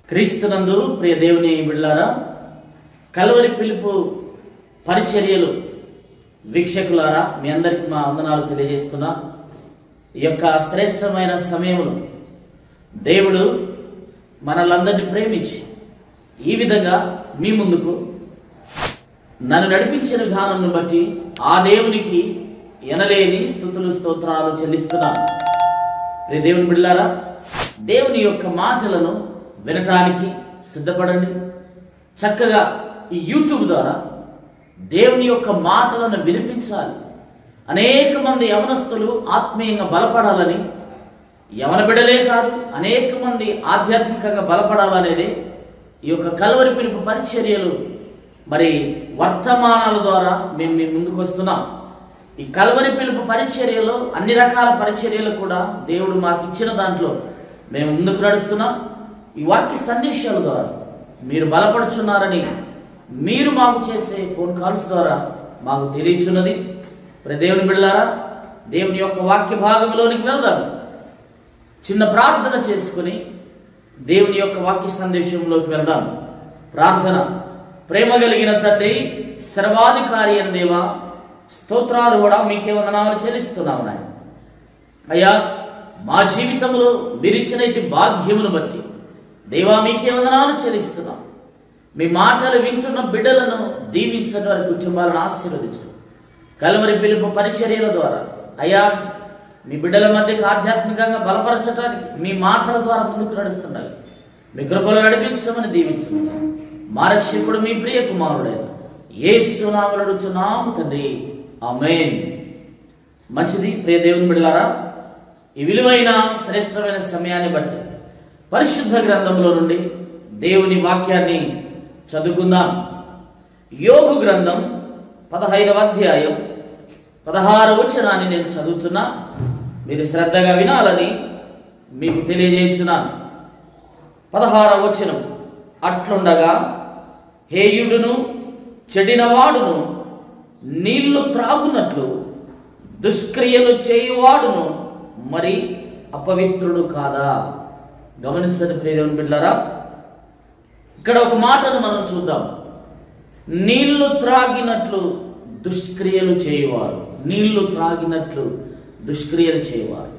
క్రీస్తునందు ప్రియ దేవుని బిడ్డలారా, కల్వరి పిలుపు పరిచర్యలు వీక్షకులారా, మీ అందరికి మా వందనాలు తెలియజేస్తున్నా. ఈ యొక్క శ్రేష్టమైన సమయంలో దేవుడు మనలందరినీ ప్రేమించి ఈ విధంగా మీ ముందుకు నన్ను నడిపించిన విధానాన్ని బట్టి ఆ దేవునికి ఎనలేని స్తుతులు స్తోత్రాలు చెల్లిస్తున్నాను. ప్రియ దేవుని బిడ్డలారా, దేవుని యొక్క మాటలను వినటానికి సిద్ధపడండి. చక్కగా ఈ యూట్యూబ్ ద్వారా దేవుని యొక్క మాటలను వినిపించాలి. అనేక మంది యవనస్తులు ఆత్మీయంగా బలపడాలని, యవన బిడ్డలే కాదు అనేక మంది ఆధ్యాత్మికంగా బలపడాలనేది ఈ యొక్క కల్వరి పిలుపు పరిచర్యలు మరి వర్తమానాల ద్వారా మేము మీ ముందుకు వస్తున్నాం. ఈ కల్వరి పిలుపు పరిచర్యలో అన్ని రకాల పరిచర్యలు కూడా దేవుడు మాకు ఇచ్చిన దాంట్లో మేము ముందుకు నడుస్తున్నాం. ఈ వాక్య సందేశాల ద్వారా మీరు బలపడుచున్నారని మీరు మాకు చేసే ఫోన్ కాల్స్ ద్వారా మాకు తెలియచున్నది. దేవుని బిడ్డలారా, దేవుని యొక్క వాక్య భాగంలోనికి వెళ్దాం. చిన్న ప్రార్థన చేసుకుని దేవుని యొక్క వాక్య సందేశంలోకి వెళ్దాం. ప్రార్థన. ప్రేమ కలిగిన తండ్రి, సర్వాధికారి అయిన దేవా, స్తోత్రాలు కూడా మీకే వందనాలు చెల్లిస్తున్నాము నాయన. అయ్యా, మా జీవితంలో మీరిచ్చిన ఇటు భాగ్యమును బట్టి దేవా మీకే వందనాలు చెల్లిస్తున్నాం. మీ మాటలు వింటున్న బిడ్డలను దీవించడం, వారి కుటుంబాలను ఆశీర్వదించడం. కల్వరి పిలుపు పరిచర్యల ద్వారా అయ్యా మీ బిడ్డల మధ్యకు ఆధ్యాత్మికంగా బలపరచడానికి మీ మాటల ద్వారా ముందుకు నడుస్తుండాలి. మీ కృపలో నడిపించమని దీవించమని మా రక్షకుడు మీ ప్రియ కుమారుడైన యేసు నామములో అడుగుచున్నాము తండ్రి, ఆమేన్. మంచిది. ప్రియ దేవుని బిడ్డలారా, ఈ విలువైన శ్రేష్టమైన సమయాన్ని బట్టి పరిశుద్ధ గ్రంథంలో నుండి దేవుని వాక్యాన్ని చదువుకుందాం. యోబు గ్రంథం 15వ అధ్యాయం 16వ వచనాన్ని నేను చదువుతున్నా. మీరు శ్రద్ధగా వినాలని మీకు తెలియజేస్తున్నాను. 16వ వచనం. అట్లుండగా హేయుడును చెడినవాడును నీళ్లు త్రాగునట్లు దుష్క్రియలు చేయువాడును మరి అపవిత్రుడు కాదా? గమనించండి ప్రియ దేవుని బిడ్డలారా, ఇక్కడ ఒక మాటను మనం చూద్దాం. నీళ్లు త్రాగినట్లు దుష్క్రియలు చేయువారు, నీళ్లు త్రాగినట్లు దుష్క్రియలు చేయువారు.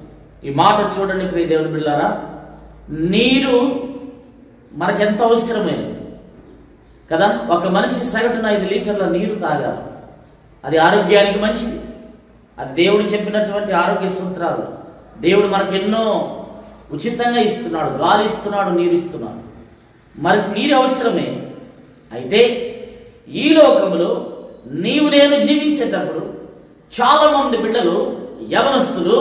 ఈ మాట చూడండి ప్రియ దేవుని బిడ్డలారా, నీరు మనకెంత అవసరమైనది కదా. ఒక మనిషి సగటున 5 లీటర్ల నీరు తాగాలి. అది ఆరోగ్యానికి మంచిది. అది దేవుడు చెప్పినటువంటి ఆరోగ్య సూత్రాలు. దేవుడు మనకు ఎన్నో ఉచితంగా ఇస్తున్నాడు. గాలి ఇస్తున్నాడు, నీరు ఇస్తున్నాడు. మరి నీరు అవసరమే. అయితే ఈ లోకంలో నీవు నేను జీవించేటప్పుడు చాలా మంది బిడ్డలు, యవనస్తులు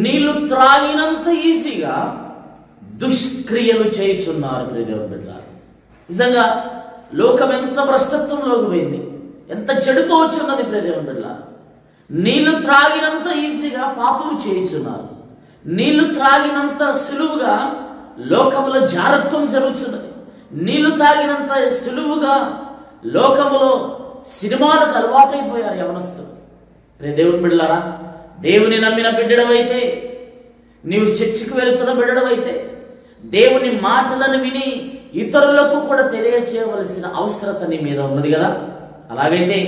నీళ్లు త్రాగినంత ఈజీగా దుష్క్రియలు చేయుచున్నారు. బిడ్డలారా, నిజంగా లోకం ఎంత భ్రష్టత్వంలోకి పోయింది, ఎంత చెడుకోవచ్చున్నది. బిడ్డలారా, నీళ్లు త్రాగినంత ఈజీగా పాపము చేయుచున్నారు. నీళ్లు త్రాగినంత సులువుగా లోకములో జారత్వం జరుగుతున్నది. నీళ్లు తాగినంత సులువుగా లోకములో సినిమాలకు అలవాటైపోయారు యవనస్తులు. దేవుని బిడ్డలారా, దేవుని నమ్మిన బిడ్డడవైతే, నీవు చర్చికి వెళుతున్న బిడ్డడవైతే, దేవుని మాటలను విని ఇతరులకు కూడా తెలియచేయవలసిన అవసరత నీ మీద ఉన్నది కదా. అలాగైతే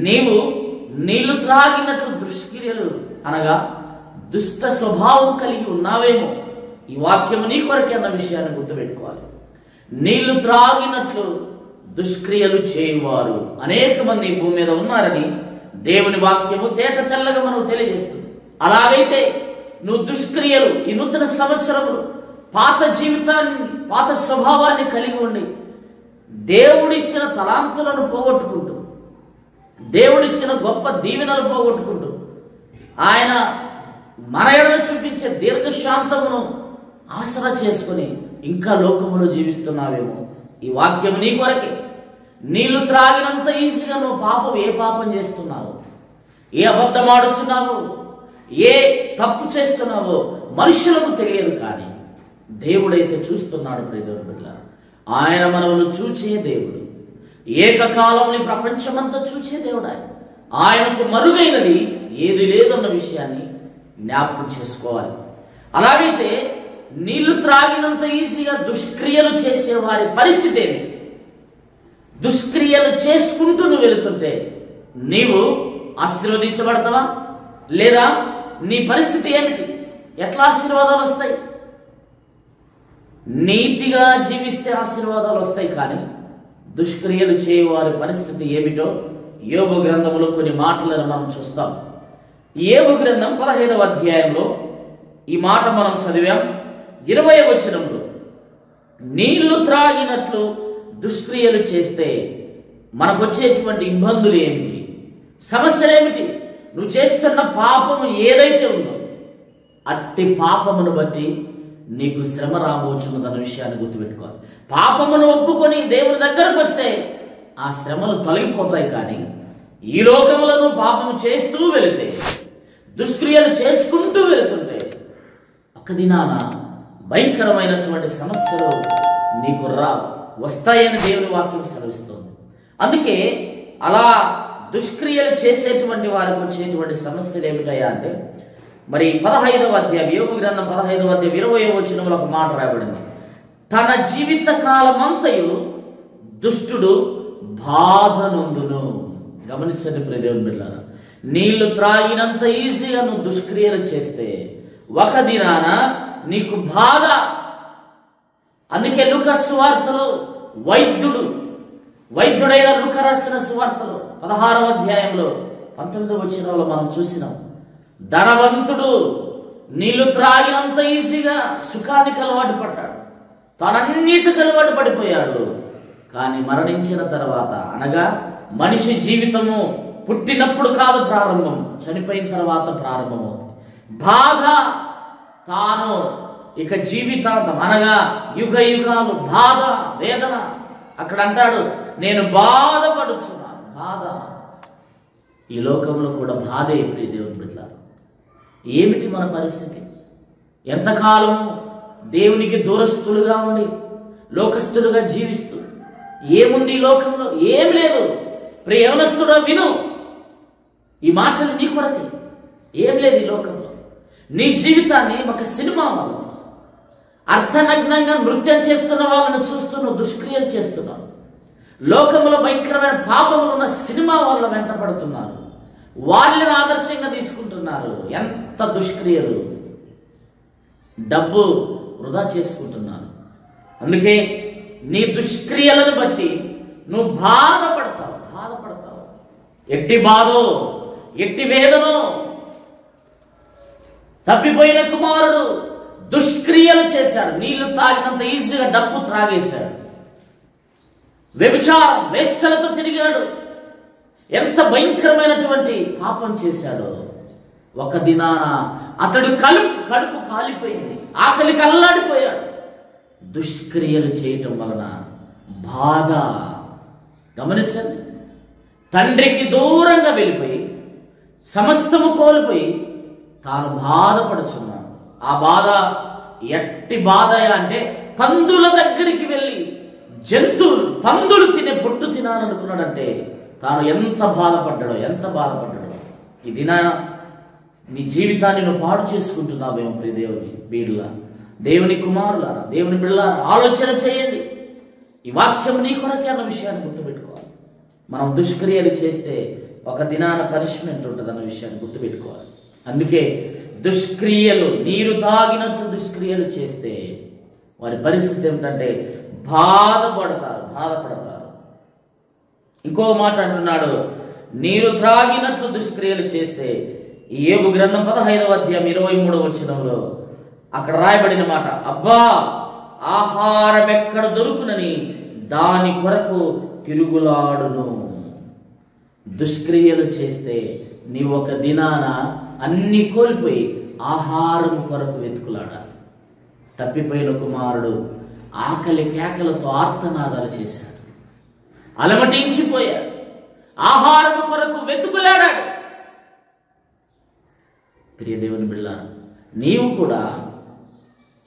నీవు నీళ్లు త్రాగినట్లు దుష్క్రియలు అనగా దుష్ట స్వభావం కలిగి ఉన్నావేమో. ఈ వాక్యము నీ కొరకే అన్న విషయాన్ని గుర్తుపెట్టుకోవాలి. నీళ్లు త్రాగినట్లు దుష్క్రియలు చేయువారు అనేక మంది భూమి మీద ఉన్నారని దేవుని వాక్యము తేట తెల్లగా మనకు తెలియజేస్తుంది. అలాగైతే నువ్వు దుష్క్రియలు ఈ నూతన సంవత్సరములు పాత జీవితాన్ని, పాత స్వభావాన్ని కలిగి ఉండి దేవుడిచ్చిన తలాంతులను పోగొట్టుకుంటూ, దేవుడిచ్చిన గొప్ప దీవెనలు పోగొట్టుకుంటూ, ఆయన మన ఎడల చూపించే దీర్ఘశాంతమును ఆసరా చేసుకుని ఇంకా లోకములో జీవిస్తున్నావేమో. ఈ వాక్యము నీ కొరకే. నీళ్లు త్రాగినంత ఈజీగా నువ్వు ఏ పాపం చేస్తున్నావు, ఏ అబద్ధం ఆడుచున్నావో, ఏ తప్పు చేస్తున్నావో మనుషులకు తెలియదు, కానీ దేవుడైతే చూస్తున్నాడు. ప్రియదేవుని బిడ్డ, ఆయన మనల్ని చూచే దేవుడు. ఏకకాలంలో ప్రపంచమంతా చూచే దేవుడు. ఆయనకు మరుగైనది ఏది లేదన్న విషయాన్ని జ్ఞాపకం చేసుకోవాలి. అలాగైతే నీళ్లు త్రాగినంత ఈజీగా దుష్క్రియలు చేసే వారి పరిస్థితి ఏమిటి? దుష్క్రియలు చేసుకుంటూ నువ్వు వెళుతుంటే నీవు ఆశీర్వదించబడతావా? లేదా నీ పరిస్థితి ఏమిటి? ఎట్లా ఆశీర్వాదాలు వస్తాయి? నీతిగా జీవిస్తే ఆశీర్వాదాలు వస్తాయి, కానీ దుష్క్రియలు చేయవారి పరిస్థితి ఏమిటో యోబు గ్రంథంలో కొన్ని మాటలను మనం చూస్తాం. యోబు గ్రంథం 15వ అధ్యాయంలో ఈ మాట మనం చదివాం. 20వ వచనంలో, నీళ్లు త్రాగినట్లు దుష్క్రియలు చేస్తే మనకు వచ్చేటువంటి ఇబ్బందులు ఏమిటి, సమస్యలు ఏమిటి? నువ్వు చేస్తున్న పాపము ఏదైతే ఉందో అట్టి పాపమును బట్టి నీకు శ్రమ రాబోచున్నదన్న విషయాన్ని గుర్తుపెట్టుకోవాలి. పాపమును ఒప్పుకొని దేవుని దగ్గరకు వస్తే ఆ శ్రమలు తొలగిపోతాయి, కానీ ఈ లోకములను పాపము చేస్తూ వెళితే, దుష్క్రియలు చేసుకుంటూ వెళుతుంటే ఒక దినాన భయంకరమైనటువంటి సమస్యలు నీకు వస్తాయని దేవుని వాక్యం సెలవిస్తుంది. అందుకే అలా దుష్క్రియలు చేసేటువంటి వారికి వచ్చేటువంటి సమస్యలు ఏమిటయ్యా అంటే, మరి 15వ అధ్యాయం యోబు గ్రంథం 15వ అధ్యాయం 20వ వచనంలో ఒక మాట రాయబడింది. తన జీవిత కాలమంతయు దుష్టుడు బాధ నొందును. గమనించండి ప్రియ దేవుని బిడ్డలారా, నీళ్లు త్రాగినంత ఈజీగా నువ్వు దుష్క్రియలు చేస్తే ఒక దినాన నీకు బాధ. అందుకే లూకా సువార్తలో వైద్యుడైన లూకా రాసిన సువార్తలో 16వ అధ్యాయంలో 19వ వచనంలో మనం చూసినాం. ధనవంతుడు నీళ్లు త్రాగినంత ఈజీగా సుఖానికి అలవాటు పడ్డాడు, తానన్నిటికి అలవాటు పడిపోయాడు. కానీ మరణించిన తర్వాత, అనగా మనిషి జీవితము పుట్టినప్పుడు కాదు ప్రారంభం, చనిపోయిన తర్వాత ప్రారంభమవుతుంది బాధ. తాను ఇక జీవితాంతం, అనగా యుగ యుగాలు బాధ, వేదన. అక్కడ అంటాడు, నేను బాధపడుచున్నాను. బాధ. ఈ లోకంలో కూడా బాధే ప్రియ దేవుని బిడ్డలారా. ఏమిటి మన పరిస్థితి? ఎంతకాలం దేవునికి దూరస్తులుగా ఉండి లోకస్తులుగా జీవిస్తూ ఏముంది ఈ లోకంలో? ఏం లేదు. ప్రియ యవనస్తుడా విను, ఈ మాటలు నీ కొరకే. ఏం లేదు ఈ లోకంలో. నీ జీవితాన్ని ఒక సినిమా వల్ల అర్థనగ్నంగా నృత్యం చేస్తున్న వాళ్ళని చూస్తూ నువ్వు దుష్క్రియలు చేస్తున్నావు. లోకంలో భయంకరమైన పాపములు ఉన్న సినిమా వల్ల వెంటపడుతున్నారు, వాళ్ళని ఆదర్శంగా తీసుకుంటున్నారు. ఎంత దుష్క్రియలు! డబ్బు వృధా చేసుకుంటున్నారు. అందుకే నీ దుష్క్రియలను బట్టి నువ్వు బాధపడతావు. ఎట్టి బాధో, ఎట్టి వేదనో. తప్పిపోయిన కుమారుడు దుష్క్రియలు చేశాడు. నీళ్లు తాగినంత ఈజీగా డబ్బు త్రాగేశాడు. వ్యభిచారం, వేశ్యలతో తిరిగాడు. ఎంత భయంకరమైనటువంటి పాపం చేశాడో. ఒక దినాన అతడు కడుపు కాలిపోయింది, ఆకలికి అల్లాడిపోయాడు. దుష్క్రియలు చేయటం వలన బాధ. గమనించండి, తండ్రికి దూరంగా వెళ్ళిపోయి సమస్తము కోల్పోయి తాను బాధపడుచున్నాడు. ఆ బాధ ఎట్టి బాధ అంటే, పందుల దగ్గరికి వెళ్ళి పందులు తినే పొట్టు తినాలనుకున్నాడంటే తాను ఎంత బాధపడ్డాడో. ఈ దిన నీ జీవితాన్ని నువ్వు పాడు చేసుకుంటున్నావేమో ప్రియ దేవుని బిడ్డలారా, దేవుని కుమారులారా, దేవుని బిడ్డలారా, ఆలోచన చేయండి. ఈ వాక్యం నీ కొరకే అన్న విషయాన్ని గుర్తుపెట్టుకోవాలి. మనం దుష్క్రియలు చేస్తే ఒక దినాన పనిష్మెంట్ ఉంటుంది అన్న విషయాన్ని గుర్తుపెట్టుకోవాలి. అందుకే దుష్క్రియలు, నీరు తాగినట్టు దుష్క్రియలు చేస్తే వారి పరిస్థితి ఏమిటంటే బాధపడతారు. ఇంకో మాట అంటున్నాడు, నీరు త్రాగినట్లు దుష్క్రియలు చేస్తే. ఈ యోబు గ్రంథం 15వ అధ్యాయం 23వ వచనంలో అక్కడ రాయబడిన మాట, అబ్బా ఆహారం ఎక్కడ దొరుకునని దాని కొరకు తిరుగులాడును. దుష్క్రియలు చేస్తే నీవు ఒక దినాన అన్ని కోల్పోయి ఆహారం కొరకు వెతుకులాడాలి. తప్పిపోయిన కుమారుడు ఆకలి కేకలతో ఆర్తనాదాలు చేశాడు, అలమటించిపోయాడు, ఆహారం కొరకు వెతుకులాడాడు. ప్రియ దేవుని బిడ్డలారా, నీవు కూడా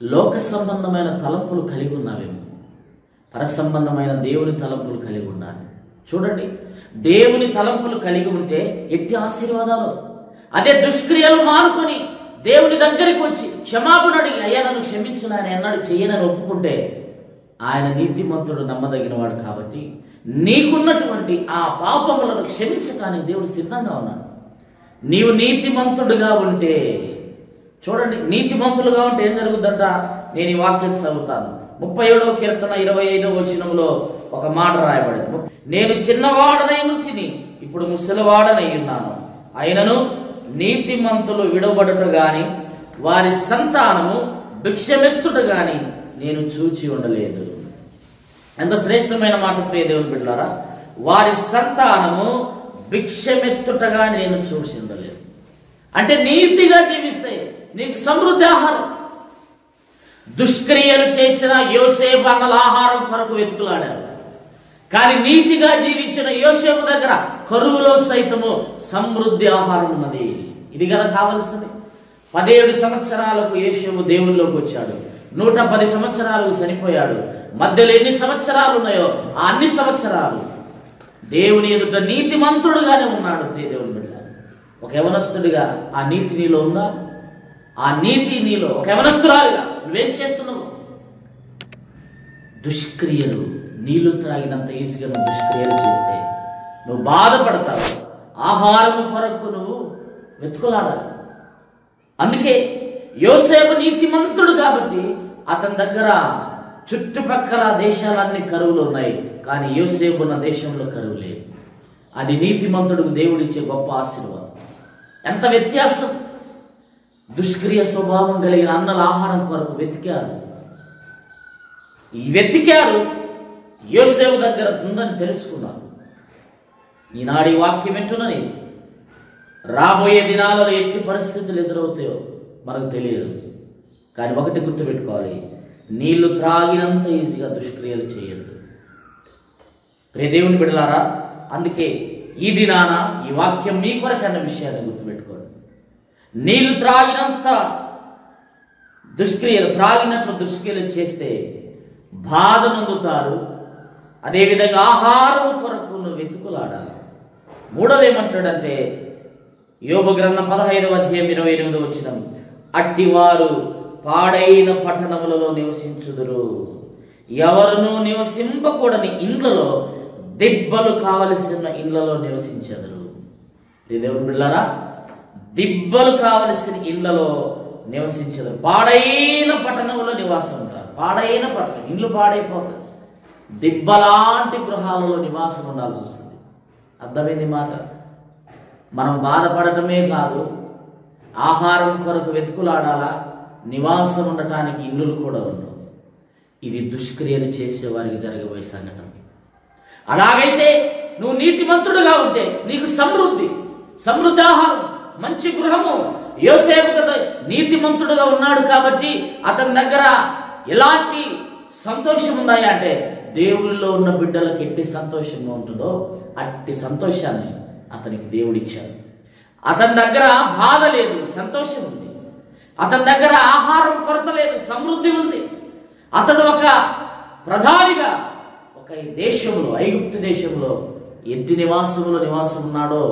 లోక సంబంధమైన తలంపులు కలిగి ఉన్నావేమో, పరసంబంధమైన దేవుని తలంపులు కలిగి ఉండాలి. చూడండి, దేవుని తలంపులు కలిగి ఉంటే ఎట్టి ఆశీర్వాదాలు. అదే దుష్క్రియలు మానుకొని దేవుని దగ్గరికి వచ్చి క్షమాపణ అడిగి అయ్యా నన్ను క్షమించు ఆయన ఎన్నాడు చెయ్యనని ఒప్పుకుంటే ఆయన నీతిమంతుడు నమ్మదగిన వాడు కాబట్టి నీకున్నటువంటి ఆ పాపములను క్షమించటానికి దేవుడు సిద్ధంగా ఉన్నాడు. నీవు నీతిమంతుడుగా ఉంటే చూడండి, నీతిమంతులుగా ఉంటే ఏం జరుగుతుందంట? నేను ఈ వాక్యం చదువుతాను. 37వ కీర్తన 25వ వచనంలో ఒక మాట రాయబడింది. నేను చిన్నవాడనై ఉంటిని, ఇప్పుడు ముసలివాడనై ఉన్నాను, అయినను నీతిమంతులు విడవబడుట గాని వారి సంతానము భిక్షమెత్తుట గాని నేను చూచి ఉండలేదు. ఎంత శ్రేష్టమైన మాట ప్రియ దేవుని బిడ్డలారా! వారి సంతానము భిక్షమెత్తుటగా నేను చూసి ఉండలేదు. అంటే నీతిగా జీవిస్తే నీకు సమృద్ధి ఆహారం. దుష్క్రియలు చేసిన యోసేపు అన్నల ఆహారం కొరకు వెతుకులాడారు, కానీ నీతిగా జీవించిన యోసేపు దగ్గర కరువులో సైతము సమృద్ధి ఆహారం ఉన్నది. ఇది కదా కావలసింది. 17 సంవత్సరాలకు యోసేపు దేవునిలోకి వచ్చాడు. 110 సంవత్సరాలకు చనిపోయాడు. మధ్యలో ఎన్ని సంవత్సరాలు ఉన్నాయో ఆ అన్ని సంవత్సరాలు దేవుని ఎదుట నీతిమంతుడుగానే ఉన్నాడు. దేవుని బిడ్డ, ఒక యవనస్తుడిగా ఆ నీతి నీలో ఉందా? ఆ నీతి నీలో ఒక యవనస్తురాలుగా నువ్వేం చేస్తున్నావు? దుష్క్రియలు, నీళ్లు త్రాగినంత ఈజీగా నువ్వు దుష్క్రియలు చేస్తే నువ్వు బాధపడతావు. ఆహారము కొరకు నువ్వు వెతుకులాడాలి. అందుకే యోసేపు నీతిమంతుడు కాబట్టి అతని దగ్గర చుట్టుపక్కల దేశాలన్నీ కరువులు ఉన్నాయి, కానీ యోసేపు ఉన్న దేశంలో కరువు లేదు. అది నీతిమంతుడికి దేవుడిచ్చే గొప్ప ఆశీర్వాదం. ఎంత వ్యత్యాసం! దుష్క్రియ స్వభావం కలిగిన అన్నల ఆహారం కొరకు వెతికారు. యోసేపు దగ్గర ఉందని తెలుసుకున్నారు. ఈనాడు ఈ వాక్యం వింటున్నది. రాబోయే దినాలలో ఎట్టి పరిస్థితులు ఎదురవుతాయో మనకు తెలియదు, కానీ ఒకటి గుర్తుపెట్టుకోవాలి, నీళ్లు త్రాగినంత ఈజీగా దుష్క్రియలు చేయొద్దు. ప్రియ దేవుని బిడ్డలారా, అందుకే ఈ దినాన ఈ వాక్యం మీ కొరకన్న విషయాన్ని గుర్తుపెట్టుకోండి. నీళ్లు త్రాగినంత త్రాగినట్లు దుష్క్రియలు చేస్తే బాధ నొందుతారు. అదేవిధంగా ఆహారం కొరకు నువ్వు వెతుకులాడాలి. మూడోది ఏమంటాడంటే, యోబు గ్రంథం 15వ అధ్యాయం 28వ వచనం, అట్టివారు పాడైన పట్టణములలో నివసించుదురు, ఎవరును నివసింపకూడని ఇండ్లలో దిబ్బలు కావలసిన ఇళ్లలో నివసించెదరు. దేవుని బిడ్డలారా, దిబ్బలు కావలసిన ఇళ్లలో నివసించెదరు. పాడైన పట్టణంలో నివాసం ఉంటారు. పాడైన పట్టణం, ఇల్లు పాడైపోతుంది. దిబ్బలాంటి గృహాలలో నివాసం ఉండాల్సి వస్తుంది. అర్థమైంది మాట? మనం బాధపడటమే కాదు, ఆహారం కొరకు వెతుకులాడాలా, నివాసం ఉండటానికి ఇల్లులు కూడా ఉండవు. ఇది దుష్క్రియలు చేసే వారికి జరగబోయే సంఘటన. అలాగైతే నువ్వు నీతిమంతుడుగా ఉంటే నీకు సమృద్ధి ఆహారం, మంచి గృహము. యోసేపు కదా నీతిమంతుడుగా ఉన్నాడు కాబట్టి అతని దగ్గర ఎలాంటి సంతోషం ఉన్నాయా అంటే, దేవుళ్ళలో ఉన్న బిడ్డలకు ఎట్టి సంతోషంగా ఉంటుందో అట్టి సంతోషాన్ని అతనికి దేవుడిచ్చాడు. అతని దగ్గర బాధ లేదు, సంతోషం ఉంది. అతని దగ్గర ఆహారం కొరత లేదు, సమృద్ధి ఉంది. అతడు ఒక ప్రధానిగా ఒక దేశంలో, ఐగుప్తు దేశంలో ఎట్టి నివాసం ఉన్నాడో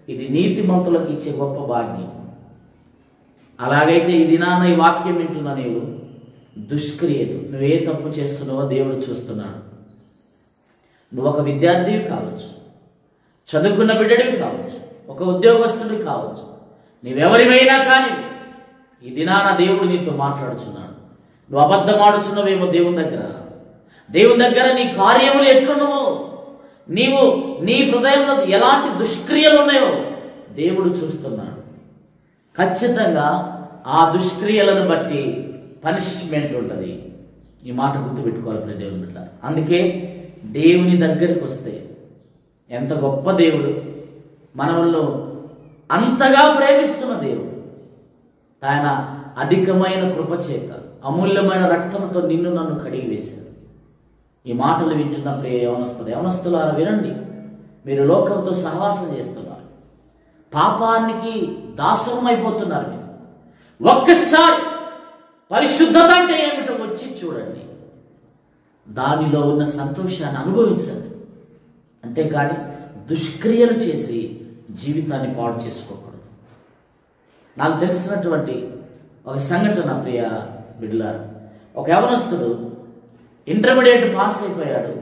ఇది నీతిమంతులకు ఇచ్చే గొప్ప భాగ్యం. అలాగైతే ఈ దినాన ఈ వాక్యం వింటున్నా నీవు దుష్క్రియలు, నువ్వే తప్పు చేస్తున్నావో దేవుడు చూస్తున్నాడు. నువ్వు ఒక విద్యార్థివి కావచ్చు, చదువుకున్న బిడ్డడివి కావచ్చు, ఒక ఉద్యోగస్తుడివి కావచ్చు, నీవెవరివైనా కానీ ఈ దినాన దేవుడు నీతో మాట్లాడుచున్నాడు. నువ్వు అబద్ధం ఆడుచున్నావేమో దేవుని దగ్గర నీ కార్యములు ఎట్లున్నావో, నీవు నీ హృదయంలో ఎలాంటి దుష్క్రియలు ఉన్నాయో దేవుడు చూస్తున్నాడు. ఖచ్చితంగా ఆ దుష్క్రియలను బట్టి పనిష్మెంట్ ఉంటుంది. ఈ మాట గుర్తుపెట్టుకోవాలి దేవుని బిడ్డ. అందుకే దేవుని దగ్గరికి వస్తే, ఎంత గొప్ప దేవుడు, మనల్ని అంతగా ప్రేమిస్తున్న దేవుడు, ఆయన అధికమైన కృపచేత అమూల్యమైన రక్తంతో నిన్ను నన్ను కడిగి వేశాడు. ఈ మాటలు వింటున్న ప్రియ యవనస్తులారా వినండి. మీరు లోకంతో సహవాసం చేస్తున్నారు, పాపానికి దాసరం అయిపోతున్నారు. మీరు ఒక్కసారి పరిశుద్ధత అంటే ఏమిటో వచ్చి చూడండి, దానిలో ఉన్న సంతోషాన్ని అనుభవించండి. అంతేకాని దుష్క్రియలు చేసి జీవితాన్ని పాడు చేసుకోకూడదు. నాకు తెలిసినటువంటి ఒక సంఘటన ప్రియ బిడ్డలారా, ఒక యవనస్తుడు ఇంటర్మీడియట్ పాస్ అయిపోయాడు.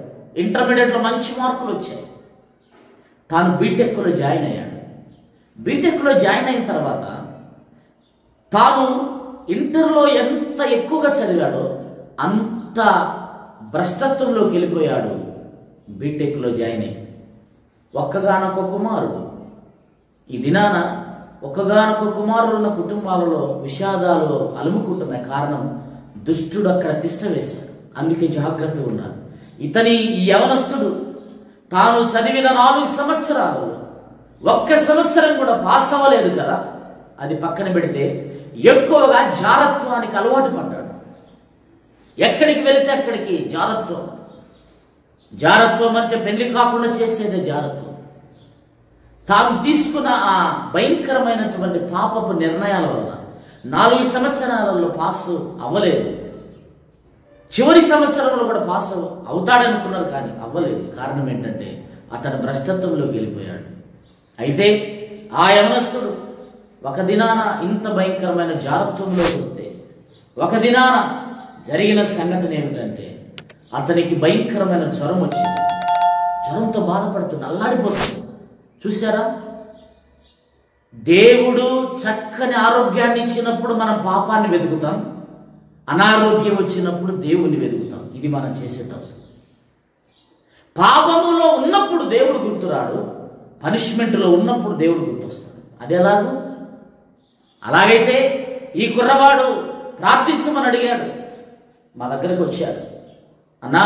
ఇంటర్మీడియట్లో మంచి మార్కులు వచ్చాయి. తాను బీటెక్లో జాయిన్ అయ్యాడు. బీటెక్లో జాయిన్ అయిన తర్వాత తాను ఇంటర్లో ఎంత ఎక్కువగా చదివాడో అంత భ్రష్టత్వంలోకి వెళ్ళిపోయాడు. బీటెక్లో జాయిన్ అయ్యి ఒక్కగానొక్క కుమారుడు. ఈ దినాన ఒక్కగానొక్క కుమారుడు ఉన్న కుటుంబాలలో విషాదాలు అలుముకుంటున్న కారణం దుష్టుడు అక్కడ తిష్ట వేశాడు. అందుకే జాగ్రత్తగా ఉన్నారు. ఈ యవనస్తుడు తాను చదివిన 4 సంవత్సరాలలో ఒక్క సంవత్సరం కూడా పాస్ అవ్వలేదు కదా, అది పక్కన పెడితే ఎక్కువగా జారత్వానికి అలవాటు పడ్డాడు. ఎక్కడికి వెళితే అక్కడికి జారత్వం అంటే పెళ్లి కాకుండా చేసేదే జారత్వం. తాను తీసుకున్న ఆ భయంకరమైనటువంటి పాపపు నిర్ణయాల వల్ల 4 సంవత్సరాలలో పాసు అవ్వలేదు. చివరి సంవత్సరంలో కూడా పాస్ అవుతాడనుకున్నారు, కానీ అవ్వలేదు. కారణం ఏంటంటే అతను భ్రష్టత్వంలోకి వెళ్ళిపోయాడు. అయితే ఆ యవనస్తుడు ఒక దినాన ఇంత భయంకరమైన జారత్వంలోకి వస్తే, ఒక దినాన జరిగిన సంఘటన ఏమిటంటే అతనికి భయంకరమైన జ్వరం వచ్చింది. జ్వరంతో బాధపడుతుంది, అల్లాడిపోతుంది. చూసారా, దేవుడు చక్కని ఆరోగ్యాన్ని ఇచ్చినప్పుడు మనం పాపాన్ని వెతుకుతాం, అనారోగ్యం వచ్చినప్పుడు దేవుణ్ణి వెతుకుతాం. ఇది మనం చేసే తప్పు. పాపములో ఉన్నప్పుడు దేవుడు గుర్తురాడు, పనిష్మెంట్లో ఉన్నప్పుడు దేవుడు గుర్తొస్తాడు. అది ఎలాగో అలాగైతే ఈ కుర్రవాడు ప్రార్థించమని అడిగాడు. మా దగ్గరకు వచ్చాడు, అన్నా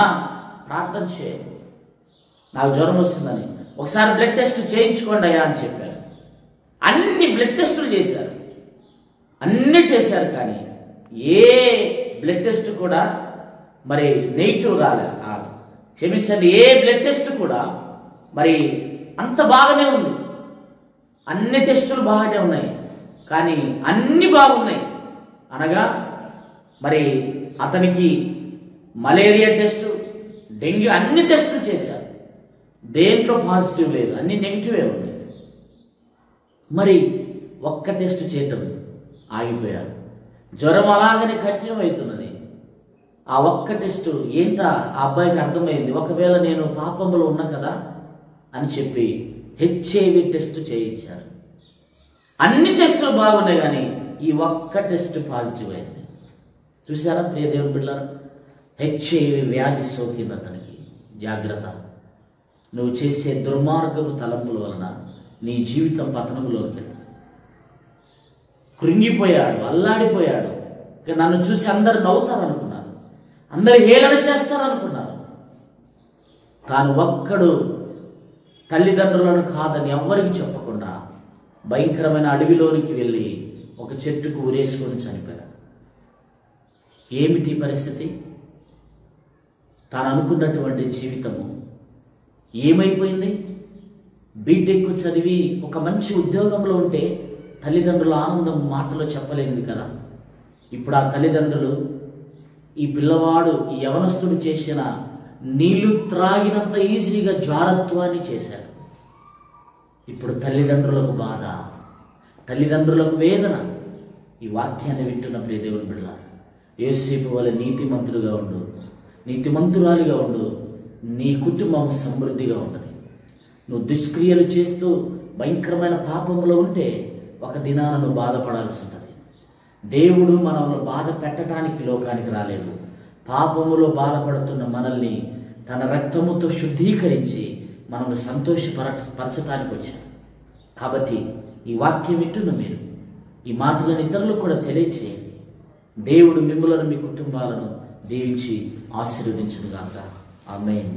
ప్రార్థన చేయ, నాకు జ్వరం వస్తుందని, ఒకసారి బ్లడ్ టెస్ట్ చేయించుకోండి అయ్యా అని చెప్పారు. అన్ని బ్లడ్ టెస్టులు చేశారు, అన్నీ చేశారు, కానీ ఏ బ్లడ్ టెస్ట్ కూడా మరి నెగిటివ్ రాలేదు. క్షమించండి, ఏ బ్లడ్ టెస్ట్ కూడా మరి అంత బాగానే ఉంది. అన్ని టెస్టులు బాగానే ఉన్నాయి, కానీ అన్ని బాగున్నాయి అనగా మరి అతనికి మలేరియా టెస్టు, డెంగ్యూ అన్ని టెస్టులు చేశారు. దేంట్లో పాజిటివ్ లేదు, అన్ని నెగిటివే ఉన్నాయి. మరి ఒక్క టెస్ట్ చేయటం ఆగిపోయారు. జ్వరం అలాగనే కంటిన్యూ అవుతున్నది. ఆ ఒక్క టెస్టు ఏంటా ఆ అబ్బాయికి అర్థమైంది, ఒకవేళ నేను పాపంలో ఉన్నా కదా అని చెప్పి హెచ్ఐవి టెస్ట్ చేయించారు. అన్ని టెస్టులు బాగున్నాయి, కానీ ఈ ఒక్క టెస్ట్ పాజిటివ్ అయింది. చూసారా ప్రియ దేవుని బిడ్డలారా, హెచ్ఐవి వ్యాధి సోకింది అతనికి. జాగ్రత్త, నువ్వు చేసే దుర్మార్గపు తలంపుల వలన నీ జీవితం పతనంలోకి వెళ్తుంది. కృంగిపోయాడు, అల్లాడిపోయాడు. ఇక నన్ను చూసి అందరు నవ్వుతారనుకున్నారు, అందరు హేళన చేస్తారనుకున్నారు. తాను ఒక్కడు తల్లిదండ్రులను కాదని ఎవ్వరికి చెప్పకుండా భయంకరమైన అడవిలోనికి వెళ్ళి ఒక చెట్టుకు ఊరేసుకొని చనిపోయాడు. ఏమిటి పరిస్థితి? తాను అనుకున్నటువంటి జీవితము ఏమైపోయింది? బీటెక్ చదివి ఒక మంచి ఉద్యోగంలో ఉంటే తల్లిదండ్రుల ఆనందం మాటలో చెప్పలేనిది కదా. ఇప్పుడు ఆ తల్లిదండ్రులు ఈ పిల్లవాడు, ఈ యవనస్తుడు చేసిన నీళ్లు త్రాగినంత ఈజీగా జారత్వాన్ని చేశాడు. ఇప్పుడు తల్లిదండ్రులకు బాధ, తల్లిదండ్రులకు వేదన. ఈ వాక్యాన్ని వింటున్న ప్రియ దేవుని బిడ్డలారా, యోసేపు వలె నీతిమంతుడుగా ఉండు, నీతిమంతురాలిగా ఉండు, నీ కుటుంబం సమృద్ధిగా ఉంటుంది. నువ్వు దుష్క్రియలు చేస్తూ భయంకరమైన పాపంలో ఉంటే ఒక దినాన నువ్వు బాధపడాల్సి ఉంటుంది. దేవుడు మనల్ని బాధ పెట్టడానికి లోకానికి రాలేదు. పాపములో బాధపడుతున్న మనల్ని తన రక్తముతో శుద్ధీకరించి మనల్ని సంతోషపరచడానికి వచ్చాడు. కాబట్టి ఈ వాక్యం వింటున్న మీరు ఈ మాటలను ఇతరులకు కూడా తెలియచేయండి. దేవుడు మిమ్మలను, మీ కుటుంబాలను దీవించి ఆశీర్వదించును గాక. ఆమేన్.